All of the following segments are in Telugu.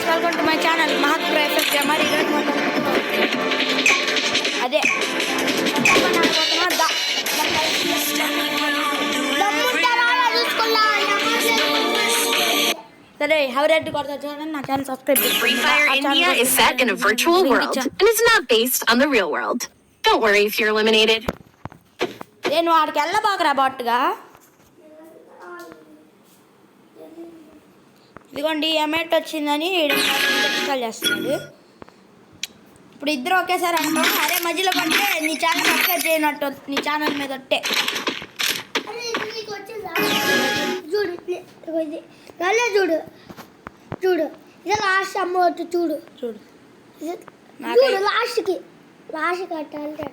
వెల్కమ్ టు మై ఛానల్ మహత్ ప్రో ఎఫెక్ట్ మరి ఈరోజు మనం అదే సరే హౌరెడ్ కొడతా చూడండి నా ఛానల్ సబ్స్క్రైబ్ చేసుకోండి. Free Fire India is set in a virtual world and is not based on the real world. Don't worry if you're eliminated. నేను వాడికి వెళ్ళబాకరా బాటుగా ఇదిగోండి ఎమేట్ వచ్చిందని ఇన్స్టాల్ చేస్తున్నాడు. ఇప్పుడు ఇద్దరు ఒకేసారి అంటాం అరే మధ్యలో పడితే నీ ఛానల్ సబ్స్క్రైబ్ చేయనట్టు నీ ఛానల్ మీద ఒట్టే చూడు చూడు ఇది లాస్ట్ అమ్మ చూడు చూడు చూడు లాస్ట్కి కట్టాలి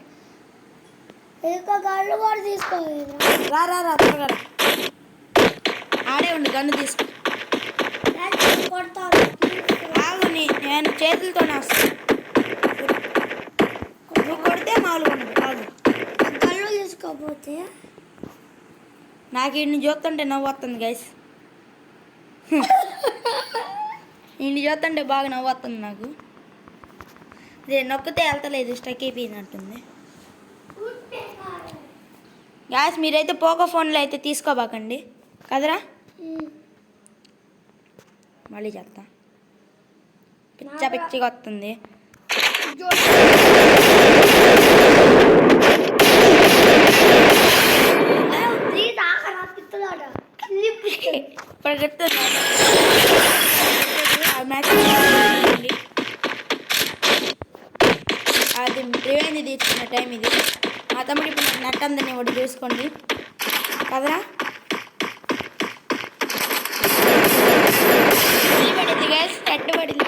ఇంకా గన్ను కూడా తీసుకోవాలి రా త్వరగా ఆడే ఉండు గన్ను తీసుకో కొడతాను ఆగు నేను చేతులతోనే వస్తాను నువ్వు కొడితే మామూలుగా ఉండదు ఆగు గన్ను తీసుకోకపోతే నాకు ఇన్ని చూస్తుంటే నవ్వు వస్తుంది గైస్ ఇన్ని చూస్తుంటే బాగా నవ్వు వస్తుంది నాకు నేను నొక్కితే వెళ్తలేదు స్టక్ అయిపోయినట్టుంది. గ్యాస్ మీరైతే పోకో ఫోన్లో అయితే తీసుకోబాకండి కదరా. మళ్ళీ చెప్తా పిచ్చిగా వస్తుంది. ఇప్పుడు చెప్తుంది అది రివెంజ్ తీసుకున్న టైం ఇది. మా తమ్ముడు ఇప్పుడు నాకు నెట్ అందని ఒకటి చూసుకోండి కదరా. పడింది గ్యాస్ నెట్ పడింది.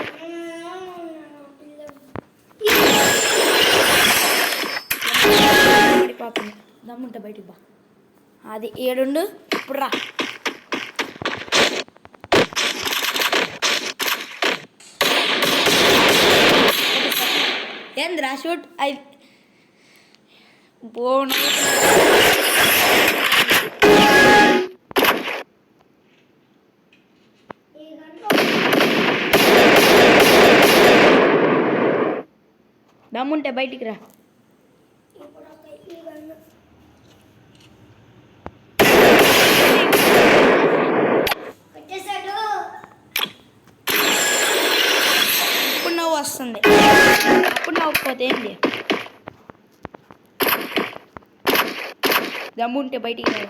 పడిపోతుంది దమ్ముంటే బయటికి బా. అది ఏడుండు ఇప్పుడు రా. ఏంద్రా షూట్ అయి బోన్ దమ్ముంటే బయటికి రా. ఇప్పుడు నవ్వు వస్తుంది అప్పుడు నవ్వుకపోతే ఏంటి దమ్ముంటే బయటికి రా.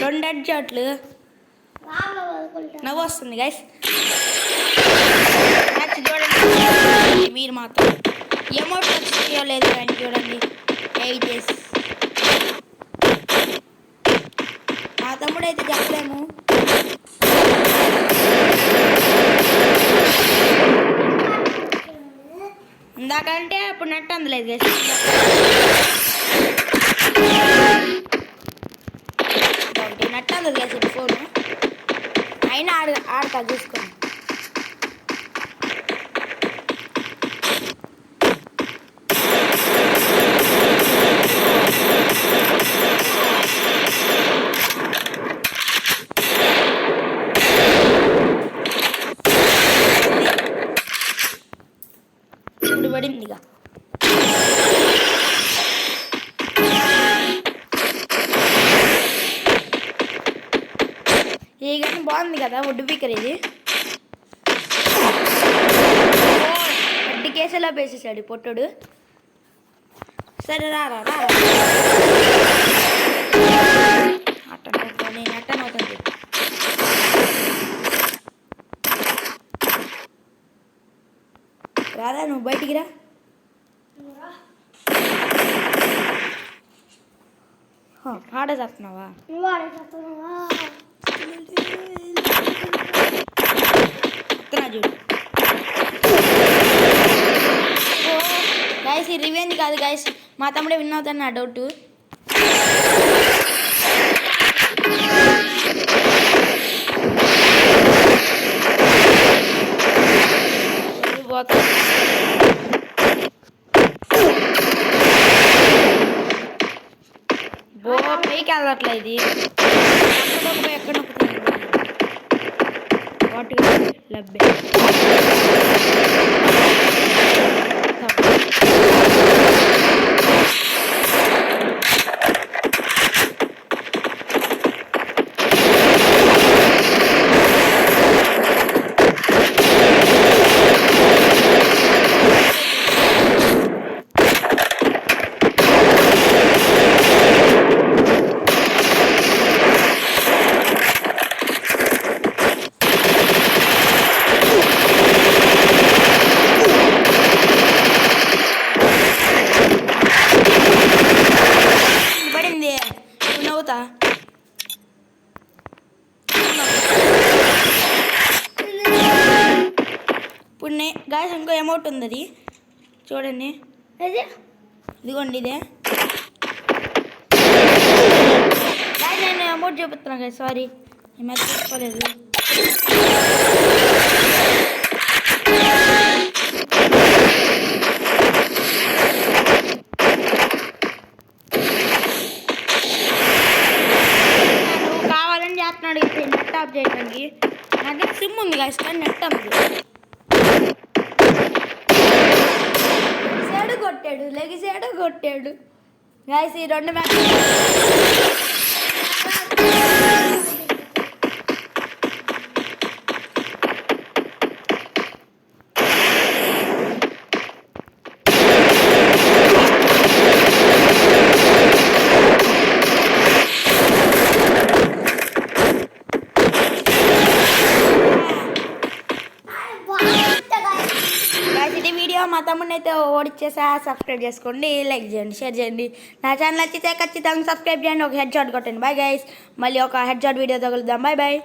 రెండు అడ్జాట్లు నవ్వు వస్తుంది గైస్. మ్యాచ్ చూడండి మీరు మాత్రం ఎమౌంట్ వచ్చి లేదు కానీ చూడండి ఏజెస్ మా తమ్ముడు అయితే చెప్పలేము. ఇందాకంటే అప్పుడు నెట్ అందలేదు గైస్. నెట్ అందదు గైస్ ఇప్పుడు ఫోను అయినా ఆడతా చూసుకోండి. పడింది ఇక ఈ గన్ బాగుంది కదా వుడ్ పీకర్ ఇది. అడ్డి కేసులా వేసేసాడు పొట్టుడు. సరే రారా నేను అట్టన్ అవుతుంది. రారా నువ్వు బయటికి రా. ఆడే చేస్తున్నావా చూడు గైస్. ఈ రివెంజ్ కాదు గైస్ మా తమ్ముడే విన్ అవుతాను నా డౌట్. బో పైకి వెళ్ళట్లే ఇది ఎక్కడ నొక్కుతుంది వాటి లబ్బే పడింది నువ్వు నవ్వుతా ఇప్పుడు గాయస్ ఇంకో అమౌంట్ ఉంది అది చూడండి ఇది ఇదిగోండి ఇదే గాయస్ నేను అమౌంట్ చూపిస్తున్నా కదా సారీ ఈ మ్యాచ్ చూసుకోలేదు కావాలని చేస్తున్నాడు ఇప్పుడు నెట్ ఆఫ్ చేయడానికి నా దగ్గర సిమ్ ఉంది గాయస్ కానీ నెట్ అమ్మదు లెగిసాడు కొట్టాడు గాయస్ ఈ రెండు మ్యాచ్ ఇది వీడియో మా తమ్ముడిని అయితే ఓడిచ్చేసా సబ్స్క్రైబ్ చేసుకోండి లైక్ చేయండి షేర్ చేయండి నా ఛానల్ నచ్చితే ఖచ్చితంగా సబ్స్క్రైబ్ చేయండి ఒక హెడ్ షాట్ కొట్టండి బాయ్ గైస్ మళ్ళీ ఒక హెడ్ షాట్ వీడియో తగులుద్దాం బాయ్ బాయ్